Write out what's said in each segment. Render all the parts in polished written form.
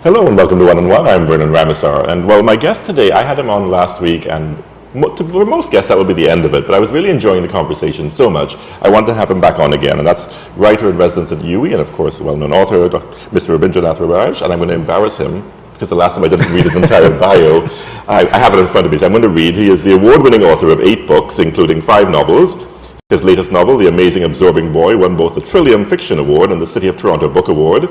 Hello and welcome to One on One. I'm Vernon Ramasar, and well, my guest today, I had him on last week, and for most guests that would be the end of it, but I was really enjoying the conversation so much, I wanted to have him back on again, and that's writer in residence at UWI, and of course, well-known author, Mr. Robin Maharaj, and I'm going to embarrass him, because the last time I didn't read his entire bio. I have it in front of me, so I'm going to read. He is the award-winning author of 8 books, including 5 novels. His latest novel, The Amazing Absorbing Boy, won both the Trillium Fiction Award and the City of Toronto Book Award.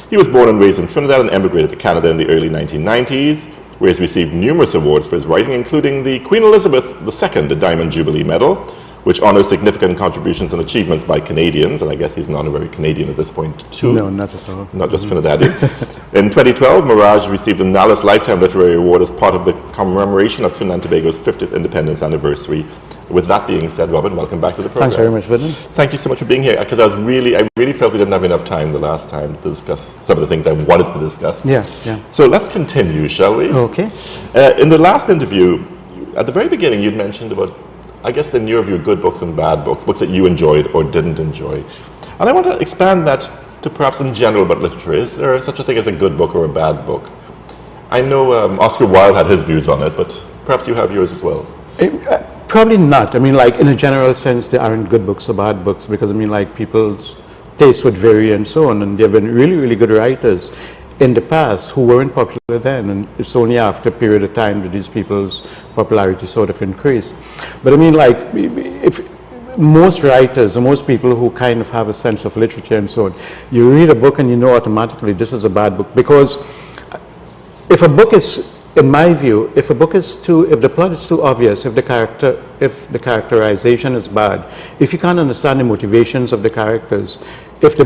He was born and raised in Trinidad and emigrated to Canada in the early 1990s, where he's received numerous awards for his writing, including the Queen Elizabeth II Diamond Jubilee Medal, which honors significant contributions and achievements by Canadians, and I guess he's an honorary Canadian at this point too. No, not at all. Not just Trinidadian. In 2012, Maharaj received the Nallis Lifetime Literary Award as part of the commemoration of Trinidad and Tobago's 50th independence anniversary. With that being said, Robin, welcome back to the program. Thanks very much, Vernon. Thank you so much for being here, because I really felt we didn't have enough time the last time to discuss some of the things I wanted to discuss. Yeah. So let's continue, shall we? Okay. In the last interview, at the very beginning, you'd mentioned about, I guess in your view, good books and bad books, books that you enjoyed or didn't enjoy. And I want to expand that to perhaps in general about literature. Is there such a thing as a good book or a bad book? I know Oscar Wilde had his views on it, but perhaps you have yours as well. Probably not. I mean, like, in a general sense, there aren't good books or bad books, because, I mean, like, people's tastes would vary and so on, and there have been really good writers in the past who weren't popular then, and it's only after a period of time that these people's popularity sort of increased. But, I mean, like, if most writers or most people who kind of have a sense of literature and so on, you read a book and you know automatically this is a bad book, because if a book is, in my view, if the plot is too obvious, if the characterization is bad, if you can't understand the motivations of the characters, if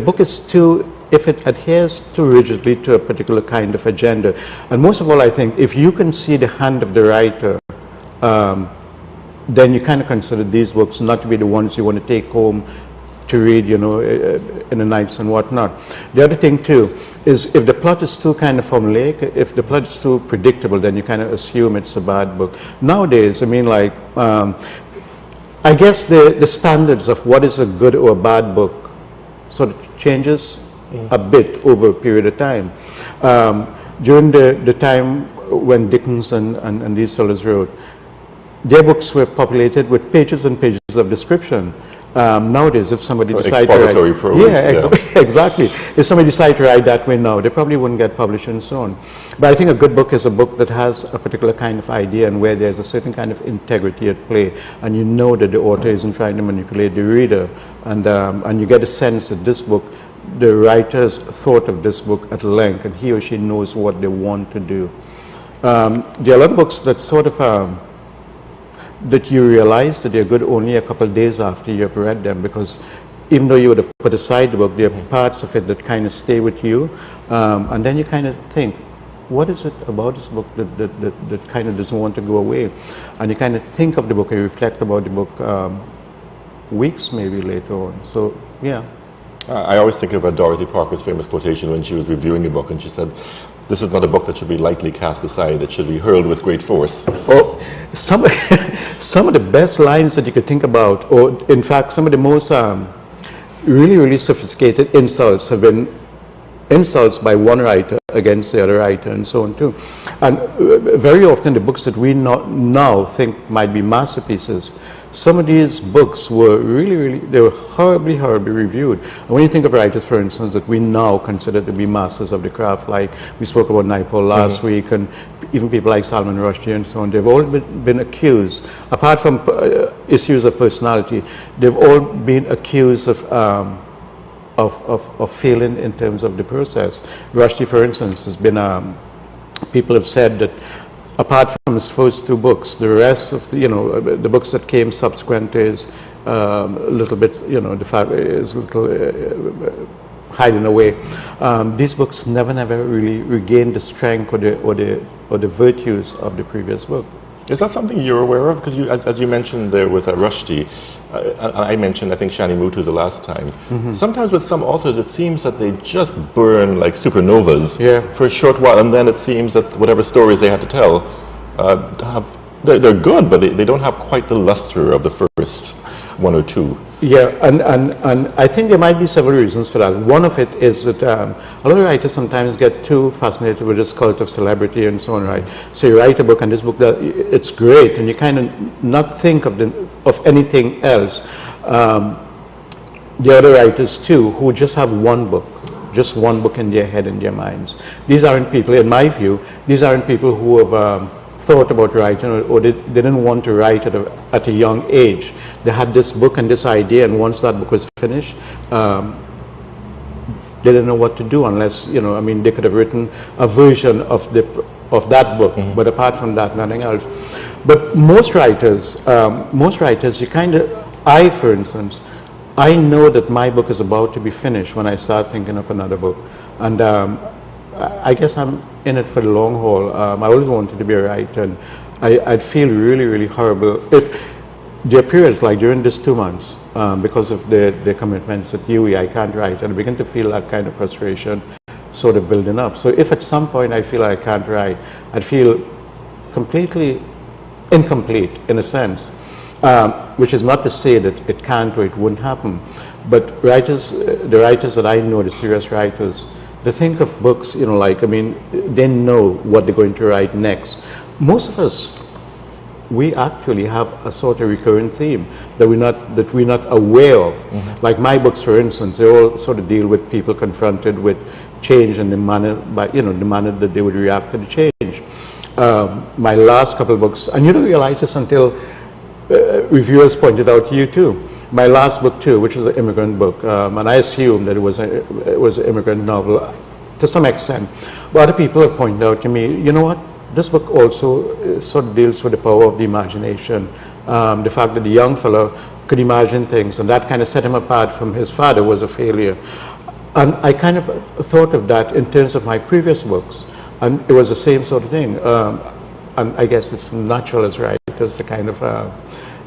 it adheres too rigidly to a particular kind of agenda, and most of all, I think, if you can see the hand of the writer, then you kind of consider these books not to be the ones you want to take home to read, you know, in the nights and whatnot. The other thing too is if the plot is too kind of formulaic, if the plot is too predictable, then you kind of assume it's a bad book. Nowadays, I mean, like, I guess the standards of what is a good or a bad book sort of changes a bit over a period of time. During the time when Dickens and these fellows wrote, their books were populated with pages and pages of description. Nowadays, if somebody decides to write, prose, exactly. If somebody decides to write that way now, they probably wouldn't get published and so on. But I think a good book is a book that has a particular kind of idea and where there's a certain kind of integrity at play, and you know that the author isn't trying to manipulate the reader, and you get a sense that this book, the writers thought of this book at length, and he or she knows what they want to do. There are a lot of books that sort of that you realize that they're good only a couple of days after you've read them, because even though you would have put aside the book, there are parts of it that kind of stay with you, and then you kind of think, what is it about this book that kind of doesn't want to go away? And you kind of think of the book and reflect about the book weeks maybe later on. So, yeah. I always think of Dorothy Parker's famous quotation when she was reviewing a book, and she said, "This is not a book that should be lightly cast aside, it should be hurled with great force." Oh, some of the best lines that you could think about, or in fact some of the most really sophisticated insults have been insults by one writer against the other writer and so on too. And very often the books that we now think might be masterpieces, some of these books were they were horribly reviewed. And when you think of writers, for instance, that we now consider to be masters of the craft, like we spoke about Naipaul last week, and even people like Salman Rushdie and so on, they've all been accused, apart from issues of personality, they've all been accused of failing in terms of the process. Rushdie, for instance, has been, people have said that apart from his first 2 books, the rest of, the books that came subsequent is a little bit, the fact is a little hiding away. These books never really regained the strength or the virtues of the previous book. Is that something you're aware of? Because as you mentioned there with Rushdie, I mentioned, I think, Shani Mutu the last time. Sometimes with some authors, it seems that they just burn like supernovas for a short while, and then it seems that whatever stories they had to tell, they're good, but they don't have quite the luster of the first. one or two. Yeah, and I think there might be several reasons for that. One of it is that a lot of writers sometimes get too fascinated with this cult of celebrity and so on, right? So you write a book, and this book, it's great, and you kind of not think of anything else. The other writers too, who just have one book in their head, in their minds. These aren't people, in my view, these aren't people who have thought about writing, or they didn't want to write at a young age. They had this book and this idea, and once that book was finished, they didn't know what to do unless, they could have written a version of that book, but apart from that, nothing else. But most writers, for instance, I know that my book is about to be finished when I start thinking of another book. And I guess I'm in it for the long haul. I always wanted to be a writer, and I'd feel really, really horrible if there are periods like during these 2 months, because of the commitments at UE, I can't write, and I begin to feel that kind of frustration sort of building up. So if at some point I feel I can't write, I'd feel completely incomplete in a sense, which is not to say that it can't or it wouldn't happen. But the writers that I know, the serious writers, they think of books, they know what they're going to write next. Most of us, we actually have a sort of recurrent theme that we're not aware of. Like my books, for instance, they all sort of deal with people confronted with change and the manner that they would react to the change. My last couple of books, and you don't realize this until reviewers pointed out to you too. My last book too, which was an immigrant book, and I assumed that it was an immigrant novel to some extent. But other people have pointed out to me, you know what? This book also sort of deals with the power of the imagination, the fact that the young fellow could imagine things, and that kind of set him apart from his father, was a failure. And I kind of thought of that in terms of my previous books, and it was the same sort of thing. And I guess it's natural as writers to kind of...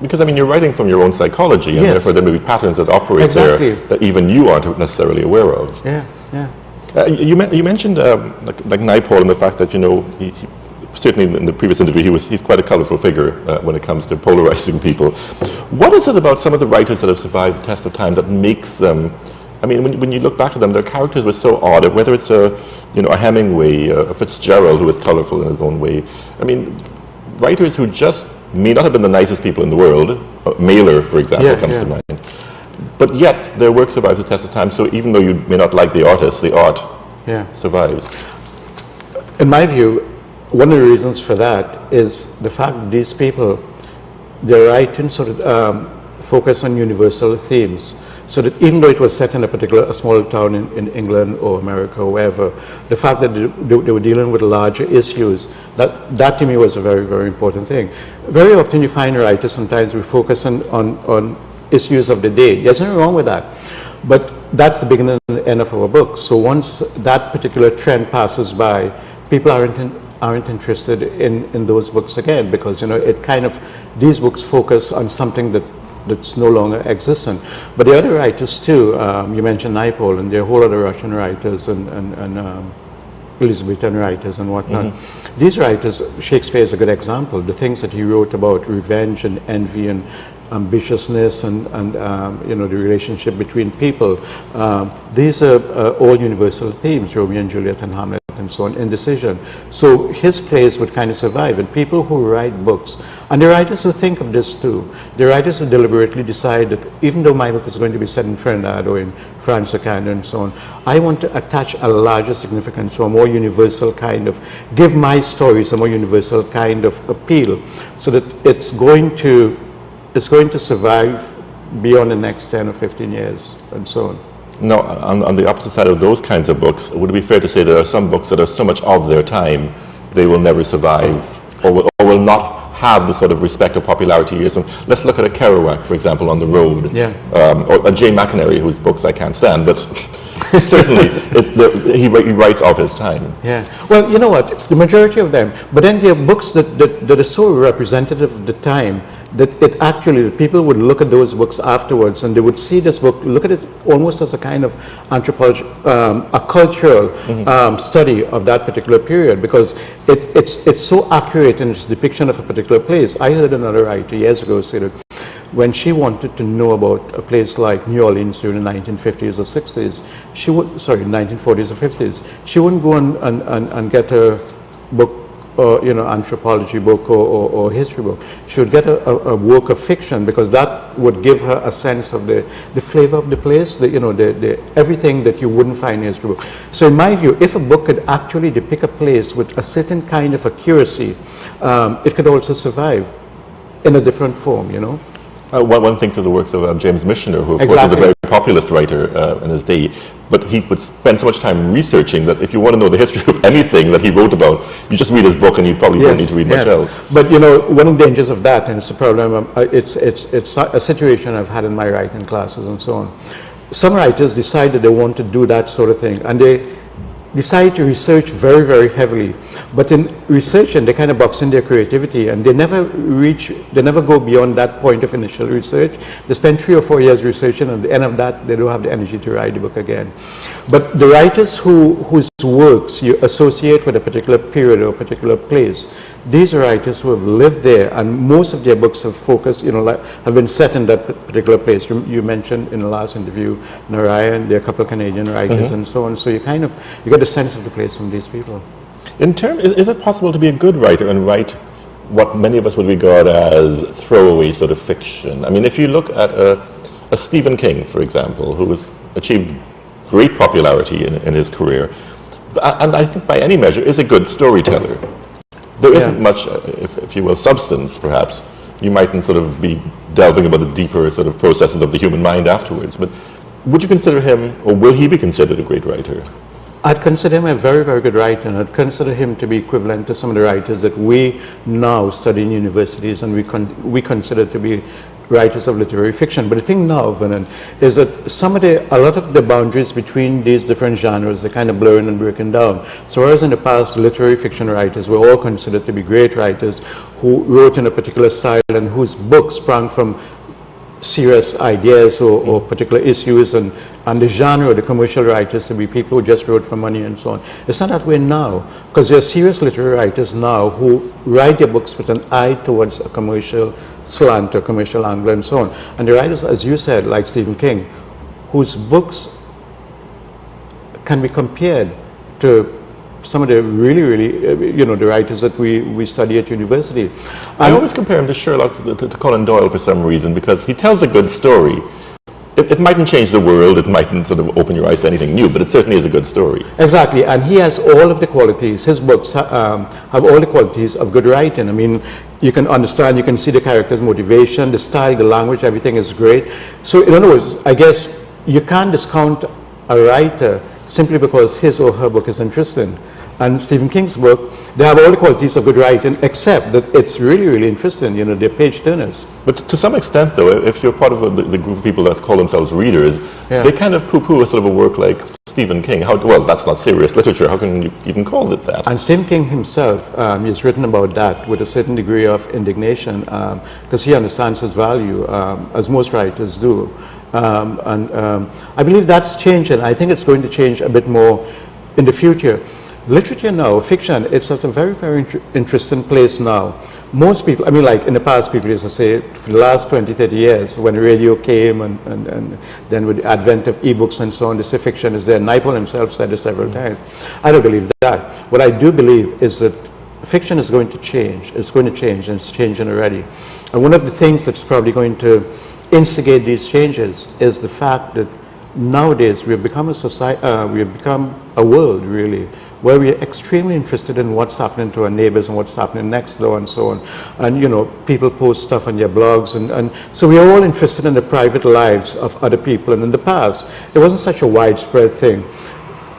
because, you're writing from your own psychology, and therefore there may be patterns that operate there that even you aren't necessarily aware of. Yeah, yeah. You mentioned like Naipaul, and the fact that, he certainly in the previous interview, he's quite a colorful figure when it comes to polarizing people. What is it about some of the writers that have survived the test of time that makes them... when you look back at them, their characters were so odd, whether it's a Hemingway, a Fitzgerald, who was colorful in his own way. Writers who just may not have been the nicest people in the world. Mailer, for example, comes to mind. But yet, their work survives the test of time, so even though you may not like the artist, the art survives. In my view, one of the reasons for that is the fact that these people, their writing sort of focus on universal themes. So that even though it was set in a small town in England or America or wherever, the fact that they were dealing with larger issues, that to me was a very, very important thing. Very often you find writers, sometimes we focus on issues of the day. There's nothing wrong with that. But that's the beginning and the end of our book. So once that particular trend passes by, people aren't interested in those books again, because these books focus on something that's no longer existent. But the other writers too, you mentioned Naipaul, and there are whole other Russian writers and Elizabethan writers and whatnot. These writers, Shakespeare is a good example. The things that he wrote about revenge and envy and ambitiousness and the relationship between people, these are all universal themes, Romeo and Juliet and Hamlet and so on, indecision. So his plays would kind of survive, and people who write books, and the writers who think of this too, the writers who deliberately decide that even though my book is going to be set in Trinidad or in France or Canada and so on, I want to attach a larger significance or a more universal kind of, give my stories a more universal kind of appeal, so that it's going to survive beyond the next 10 or 15 years and so on. No, on the opposite side of those kinds of books, would it be fair to say there are some books that are so much of their time, they will never survive, or will not have the sort of respect or popularity years? Let's look at a Kerouac, for example, On the Road, or a Jay McInerney, whose books I can't stand, but certainly he writes of his time. Yeah. Well, you know what? The majority of them, but then there are books that are so representative of the time that people would look at those books afterwards, and they would see this book, look at it almost as a kind of anthropology, a cultural study of that particular period, because it's so accurate in its depiction of a particular place. I heard another writer years ago say that when she wanted to know about a place like New Orleans during the 1950s or 60s, 1940s or 50s, she wouldn't go and get a book, anthropology book or history book. She would get a work of fiction, because that would give her a sense of the flavor of the place, the everything that you wouldn't find in a history book. So in my view, if a book could actually depict a place with a certain kind of accuracy, it could also survive in a different form, One thinks of the works of James Michener, who of course was a very populist writer in his day, but he would spend so much time researching that if you want to know the history of anything that he wrote about, you just read his book and you probably don't need to read much else. But one of the dangers of that, and it's a problem, it's a situation I've had in my writing classes and so on. Some writers decided they want to do that sort of thing, and they decide to research very, very heavily. But in researching, they kind of box in their creativity, and they never go beyond that point of initial research. They spend 3 or 4 years researching, and at the end of that, they don't have the energy to write the book again. But the writers whose works you associate with a particular period or a particular place, these are writers who have lived there, and most of their books have focused, have been set in that particular place. You mentioned in the last interview, Narayan, there are a couple of Canadian writers and so on. So you get a sense of the place from these people. Is it possible to be a good writer and write what many of us would regard as throwaway sort of fiction? I mean, if you look at a Stephen King, for example, who has achieved great popularity in his career, and I think by any measure is a good storyteller. There isn't much, if you will, substance, perhaps. You mightn't sort of be delving about the deeper sort of processes of the human mind afterwards, but would you consider him, or will he be considered a great writer? I'd consider him a very, very good writer, and I'd consider him to be equivalent to some of the writers that we now study in universities and we consider to be writers of literary fiction. But the thing now, Vernon, is that a lot of the boundaries between these different genres are kind of blurring and breaking down. So whereas in the past, literary fiction writers were all considered to be great writers who wrote in a particular style and whose books sprang from serious ideas or particular issues, and the genre, the commercial writers to be people who just wrote for money and so on. It's not that way now, because there are serious literary writers now who write their books with an eye towards a commercial slant or commercial angle and so on. And the writers, as you said, like Stephen King, whose books can be compared to some of the really, the writers that we study at university. I always compare him to Sherlock, to Conan Doyle for some reason, because he tells a good story. It mightn't change the world, it mightn't sort of open your eyes to anything new, but it certainly is a good story. Exactly, and he has all of the qualities. His books have all the qualities of good writing. I mean, you can understand, you can see the character's motivation, the style, the language, everything is great. So in other words, I guess you can't discount a writer simply because his or her book is interesting. And Stephen King's book, they have all the qualities of good writing, except that it's really, really interesting, they're page turners. But to some extent, though, if you're part of the group of people that call themselves readers, they kind of poo-poo a sort of a work like Stephen King. Well, that's not serious literature. How can you even call it that? And Stephen King himself, he's written about that with a certain degree of indignation, because he understands its value, as most writers do. I believe that's changing. I think it's going to change a bit more in the future. Literature now, fiction, it's at a very, very interesting place now. Most people, I mean, like in the past, people used to say, for the last 20, 30 years, when radio came and then with the advent of e-books and so on, they say fiction is there. Naipaul himself said it several times. I don't believe that. What I do believe is that fiction is going to change. It's going to change, and it's changing already. And one of the things that's probably going to instigate these changes is the fact that nowadays we have become a society, we have become a world, really, where we are extremely interested in what's happening to our neighbors and what's happening next door and so on. And, people post stuff on their blogs. And so we are all interested in the private lives of other people. And in the past, it wasn't such a widespread thing.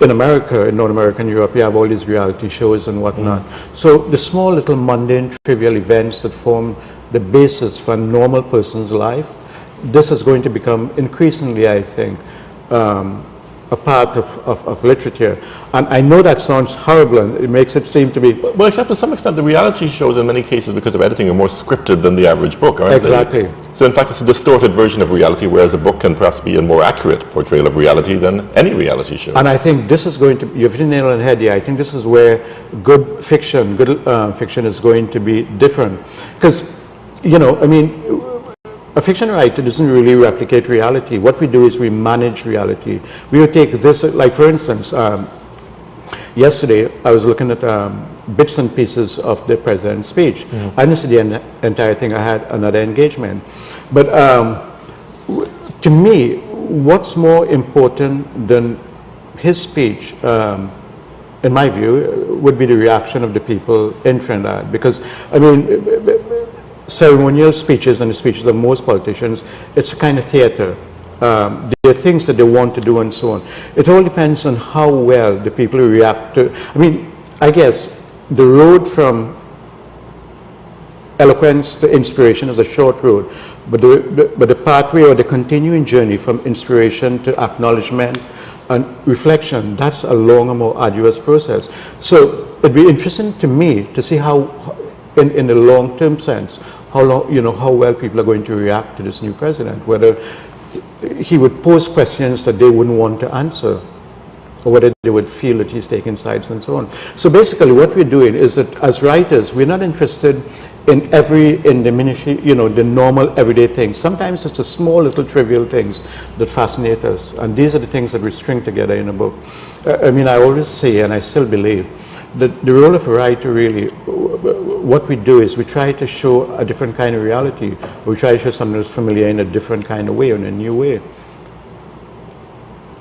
In America, in North America and Europe, you have all these reality shows and whatnot. So the small little mundane, trivial events that form the basis for a normal person's life, this is going to become increasingly, I think, a part of literature. And I know that sounds horrible, and it makes it seem to be... Well, except to some extent, the reality shows in many cases, because of editing, are more scripted than the average book, aren't they? Exactly. So in fact, it's a distorted version of reality, whereas a book can perhaps be a more accurate portrayal of reality than any reality show. And I think this is going to... You've hit the nail on the head here. I think this is where good fiction is going to be different. Because, I mean... a fiction writer doesn't really replicate reality. What we do is we manage reality. We would take this, like for instance, yesterday I was looking at bits and pieces of the president's speech. I didn't see the entire thing. I had another engagement. But to me, what's more important than his speech, in my view, would be the reaction of the people in Trinidad. Because, I mean, ceremonial speeches and the speeches of most politicians, it's a kind of theater. There are things that they want to do and so on. It all depends on how well the people react to. I mean, I guess the road from eloquence to inspiration is a short road, but the pathway or the continuing journey from inspiration to acknowledgement and reflection, that's a longer, more arduous process. So it'd be interesting to me to see how, in the long-term sense, how well people are going to react to this new president, whether he would pose questions that they wouldn't want to answer, or whether they would feel that he's taking sides and so on. So basically what we're doing is that as writers, we're not interested in the ministry, the normal everyday things. Sometimes it's the small little trivial things that fascinate us, and these are the things that we string together in a book. I mean, I always say, and I still believe, that the role of a writer really, what we do is we try to show a different kind of reality. We try to show something that's familiar in a different kind of way, in a new way.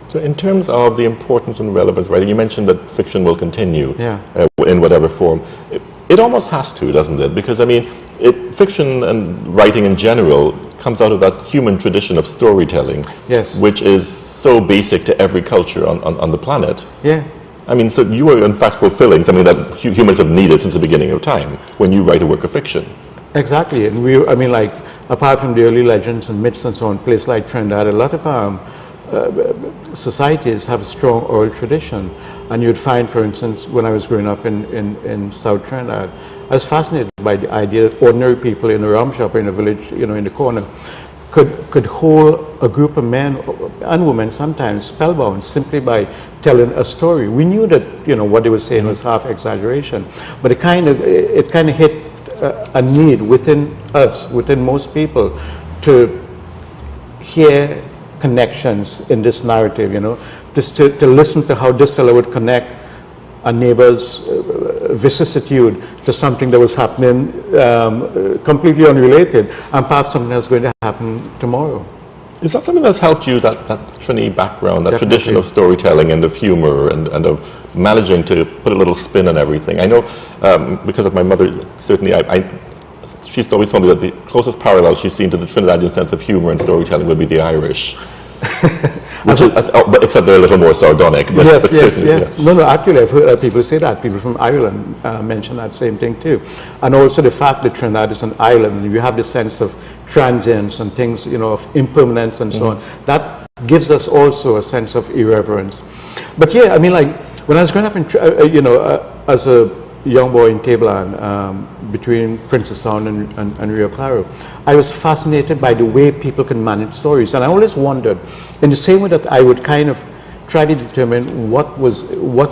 So in terms of the importance and relevance, right, you mentioned that fiction will continue in whatever form. It almost has to, doesn't it? Because, I mean, fiction and writing in general comes out of that human tradition of storytelling, which is so basic to every culture on the planet. Yeah. I mean, so you are in fact fulfilling something that humans have needed since the beginning of time when you write a work of fiction. Exactly, and I mean, like, apart from the early legends and myths and so on, places like Trinidad, a lot of societies have a strong oral tradition. And you'd find, for instance, when I was growing up in South Trinidad, I was fascinated by the idea that ordinary people in a rum shop or in a village, in the corner, could hold a group of men and women sometimes spellbound simply by telling a story. We knew that what they were saying was half exaggeration, but it kind of hit a need within us, within most people, to hear connections in this narrative. Just to listen to how this fellow would connect a neighbor's vicissitude to something that was happening completely unrelated, and perhaps something that's going to happen tomorrow. Is that something that's helped you, that Trini background, that tradition of storytelling and of humor and of managing to put a little spin on everything? I know because of my mother, certainly she's always told me that the closest parallel she's seen to the Trinidadian sense of humor and storytelling would be the Irish. Except they're a little more sardonic. But yes. No, actually, I've heard people say that. People from Ireland mention that same thing too. And also the fact that Trinidad is an island, and you have the sense of transience and things, of impermanence and so on. That gives us also a sense of irreverence. But yeah, I mean, like, when I was growing up as a young boy in Tableland, between Princess Sound and Rio Claro, I was fascinated by the way people can manage stories. And I always wondered, in the same way that I would kind of try to determine what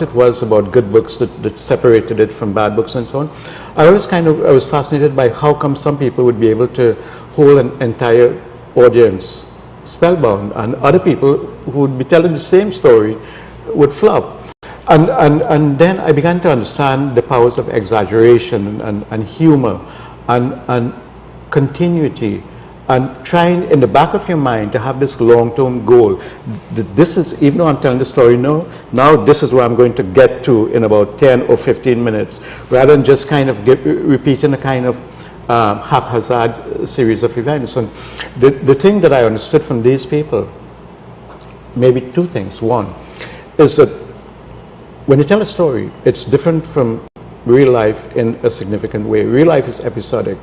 it was about good books that separated it from bad books and so on, I was fascinated by how come some people would be able to hold an entire audience spellbound, and other people who would be telling the same story would flop. And then I began to understand the powers of exaggeration and humor and continuity, and trying in the back of your mind to have this long-term goal. This is, even though I'm telling the story now this is where I'm going to get to in about 10 or 15 minutes, rather than just kind of repeating a kind of haphazard series of events. And the thing that I understood from these people, maybe two things. One is that when you tell a story, it's different from real life in a significant way. Real life is episodic.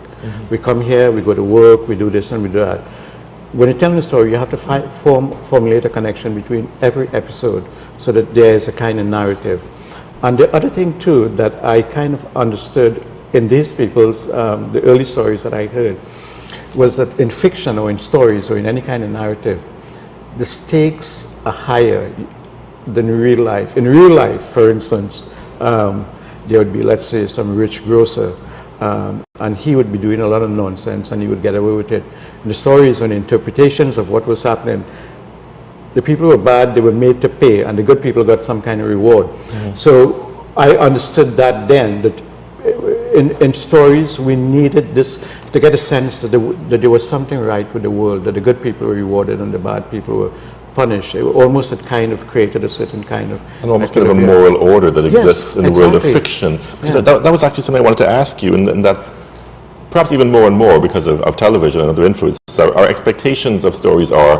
We come here, we go to work, we do this and we do that. When you're telling a story, you have to formulate a connection between every episode so that there is a kind of narrative. And the other thing too that I kind of understood in these people's, the early stories that I heard, was that in fiction or in stories or in any kind of narrative, the stakes are higher than real life. In real life, for instance, there would be, let's say, some rich grocer, and he would be doing a lot of nonsense and he would get away with it. And the stories and interpretations of what was happening, the people who were bad, they were made to pay, and the good people got some kind of reward. So I understood that then, that in stories we needed this to get a sense that there was something right with the world, that the good people were rewarded and the bad people were punished. It almost it kind of created a certain kind of... And almost kind of a moral order that exists in the world of fiction. Yeah. That was actually something I wanted to ask you, and that perhaps even more and more because of television and other influences, our expectations of stories are,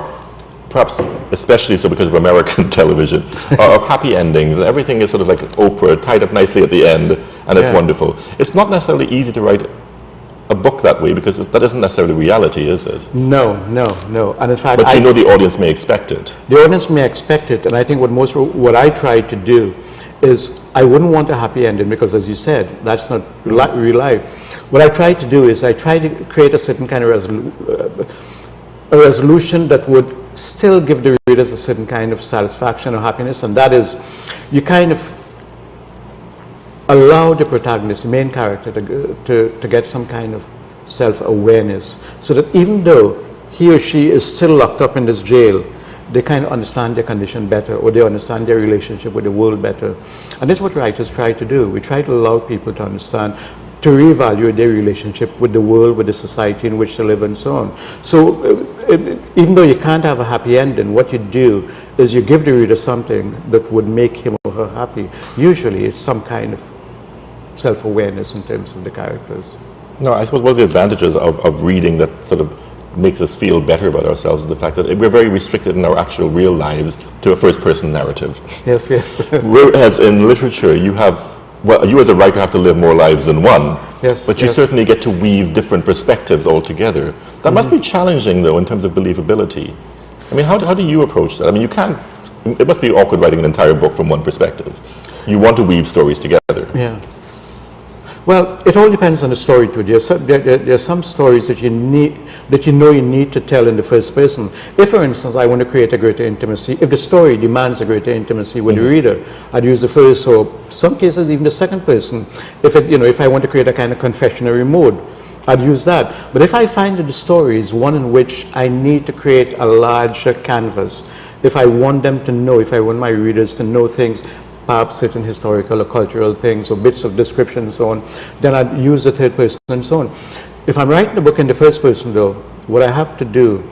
perhaps especially so because of American television, of happy endings. Everything is sort of like Oprah, tied up nicely at the end, and it's wonderful. It's not necessarily easy to write a book that way, because that isn't necessarily reality, is it? No. And in fact, but you know the audience may expect it. The audience may expect it, and I think what I try to do is, I wouldn't want a happy ending, because as you said, that's not real life. What I try to do is I try to create a certain kind of resolution that would still give the readers a certain kind of satisfaction or happiness, and that is, you kind of allow the protagonist, the main character, to get some kind of self-awareness, so that even though he or she is still locked up in this jail, they kind of understand their condition better, or they understand their relationship with the world better. And that's what writers try to do. We try to allow people to understand, to reevaluate their relationship with the world, with the society in which they live, and so on. So even though you can't have a happy ending, what you do is you give the reader something that would make him or her happy. Usually it's some kind of self-awareness in terms of the characters. No, I suppose one of the advantages of reading that sort of makes us feel better about ourselves is the fact that we're very restricted in our actual real lives to a first-person narrative. Yes. Whereas in literature, you have, well, you as a writer have to live more lives than one. Yes. But you certainly get to weave different perspectives altogether. That must be challenging, though, in terms of believability. I mean, how do you approach that? I mean, you can't, it must be awkward writing an entire book from one perspective. You want to weave stories together. Yeah. Well, it all depends on the story too. There are some stories that you need to tell in the first person. If, for instance, I want to create a greater intimacy, if the story demands a greater intimacy with the reader, I'd use the first, or some cases even the second person. If I want to create a kind of confessionary mode, I'd use that. But if I find that the story is one in which I need to create a larger canvas, if I want them to know, if I want my readers to know things, perhaps certain historical or cultural things, or bits of description and so on, then I'd use the third person and so on. If I'm writing the book in the first person, though, what I have to do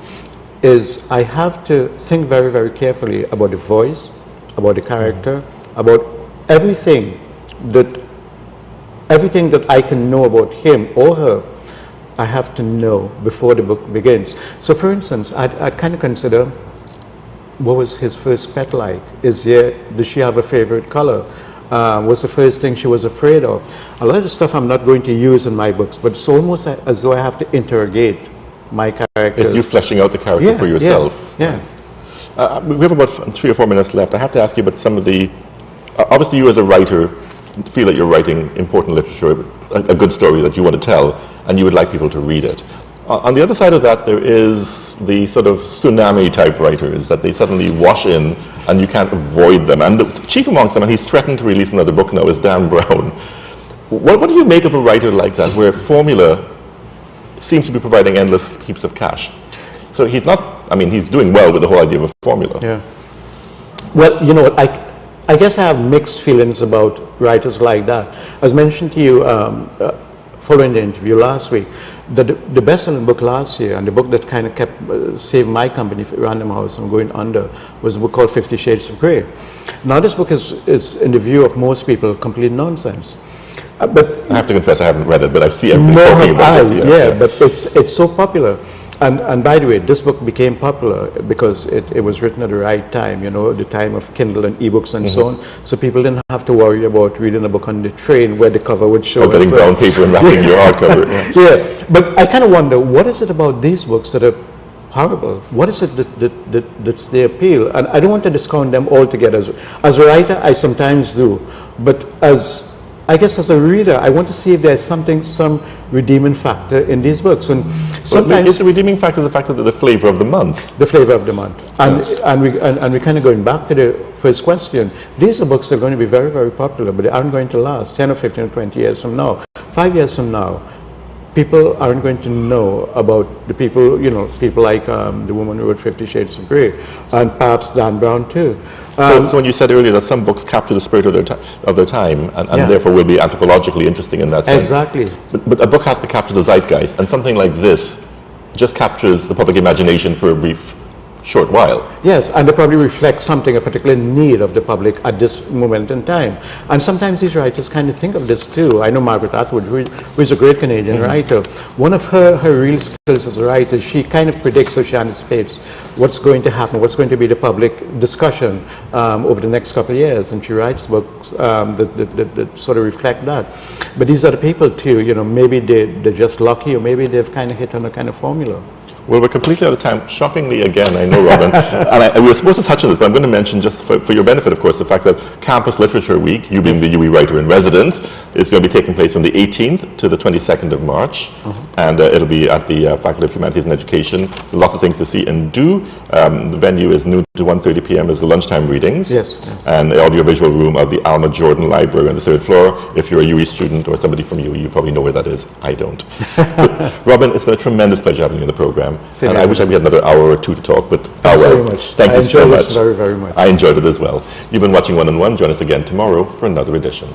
is I have to think very, very carefully about the voice, about the character, about everything that I can know about him or her. I have to know before the book begins. So, for instance, I'd kind of consider, what was his first pet like? Did she have a favorite color? What's the first thing she was afraid of? A lot of the stuff I'm not going to use in my books, but it's almost as though I have to interrogate my characters. It's you fleshing out the character for yourself. Yeah. We have about 3 or 4 minutes left. I have to ask you about some of the... obviously, you as a writer feel that you're writing important literature, a good story that you want to tell, and you would like people to read it. On the other side of that, there is the sort of tsunami-type writers that they suddenly wash in and you can't avoid them. And the chief amongst them, and he's threatened to release another book now, is Dan Brown. What do you make of a writer like that, where formula seems to be providing endless heaps of cash? So he's not, I mean, he's doing well with the whole idea of a formula. Yeah. Well, you know what, I guess I have mixed feelings about writers like that. As mentioned to you following the interview last week, the best-selling book last year, and the book that kind of saved my company, Random House, from going under, was a book called 50 Shades of Grey. Now this book is in the view of most people, complete nonsense. But I have to confess I haven't read it, but I've seen everybody talking about it. Yeah, but it's so popular. And by the way, this book became popular because it was written at the right time, the time of Kindle and ebooks and so on. So people didn't have to worry about reading a book on the train where the cover would show. Or getting brown paper and wrapping your hardcover. Yeah, but I kind of wonder, what is it about these books that are horrible? What is it that's the appeal? And I don't want to discount them altogether. As a writer, I sometimes do, but I guess as a reader, I want to see if there's some redeeming factor in these books. And sometimes is the redeeming factor the fact that they're the flavor of the month? The flavor of the month. And we're kind of going back to the first question. These are books that are going to be very, very popular, but they aren't going to last 10 or 15 or 20 years from now. 5 years from now, people aren't going to know about the people, people like the woman who wrote 50 Shades of Grey, and perhaps Dan Brown too. So when you said earlier that some books capture the spirit of their time and therefore will be anthropologically interesting in that sense. Exactly. But a book has to capture the zeitgeist, and something like this just captures the public imagination for a brief, short while. Yes, and they probably reflect something, a particular need of the public at this moment in time. And sometimes these writers kind of think of this too. I know Margaret Atwood, who is a great Canadian writer. One of her real skills as a writer, she kind of predicts or she anticipates what's going to happen, what's going to be the public discussion over the next couple of years. And she writes books that sort of reflect that. But these are the people too, maybe they're just lucky, or maybe they've kind of hit on a kind of formula. Well, we're completely out of time. Shockingly, again, I know, Robin. And we were supposed to touch on this, but I'm going to mention, just for your benefit, of course, the fact that Campus Literature Week, you being the UE writer in residence, is going to be taking place from the 18th to the 22nd of March. And it'll be at the Faculty of Humanities and Education. Lots of things to see and do. The venue is noon to 1:30 p.m. is the lunchtime readings. Yes. And the audiovisual room of the Alma Jordan Library on the 3rd floor. If you're a UE student or somebody from UE, you probably know where that is. I don't. Robin, it's been a tremendous pleasure having you in the program. And I wish we had another hour or two to talk, but thanks very much. Thank you so much. I enjoyed this very, very much. I enjoyed it as well. You've been watching One on One. Join us again tomorrow for another edition.